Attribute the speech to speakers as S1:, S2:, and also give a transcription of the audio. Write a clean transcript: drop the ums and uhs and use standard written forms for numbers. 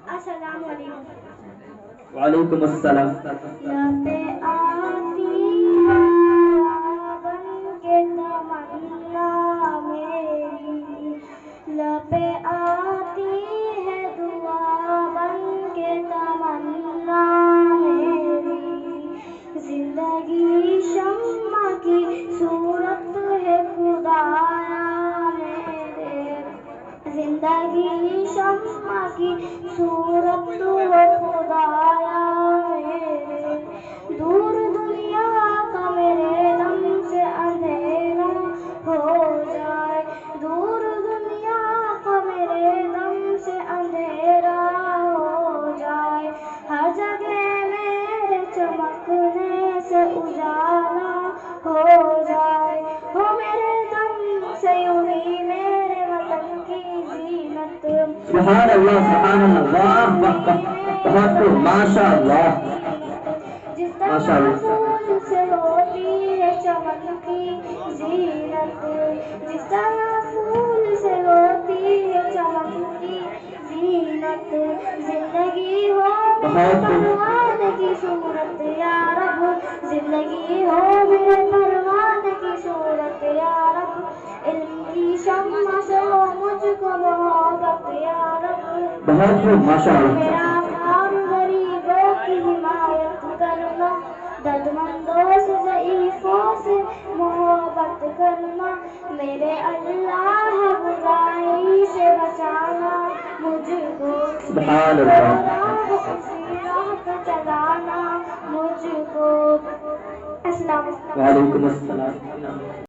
S1: अस्सलाम वालेकुम।
S2: वालेकुम अस्सलाम।
S1: लबे आती है बन के तमन्ना मेरी, लबे आती है दुआ बन के तमन्ना मेरी। जिंदगी शम्मा की सूरत है खुदाया मेरे, जिंदगी शम्मा की सूरत है खुदाया मेरे। दूर दुनिया का मेरे दम से अंधेरा हो जाए, दूर दुनिया का मेरे दम से अंधेरा हो जाए। हर जगह मेरे चमकने से उजाला हो जाए, हो मेरे दम से यूं ही मेरे वतन की जीनत।
S2: सुभान अल्लाह, सुभान अल्लाह, वाह वाह, बहुत खूब, माशाअल्लाह,
S1: जिस तरह
S2: माशाअल्लाह।
S1: फूल से होती है चमन की जीनत, जिस तरह फूल से होती है चमन की जीनत। जिंदगी हो मेरे परवान की सूरत या रब, जिंदगी हो मेरे परवान की सूरत या रब। इल्म की शम्मा से हो मुझको मोहब्बत या रब।
S2: बहुत खूब, माशाअल्लाह।
S1: मेरा काम गरीबों की हिमायत करना, दर्दमंदों से ज़ईफ़ों से मोहब्बत करना। मेरे अल्लाह बुराई से बचाना मुझको,
S2: सुभान अल्लाह।
S1: उसी राह पे चलाना मुझको। अस्सलाम वालेकुम।
S2: वालेकुम अस्सलाम।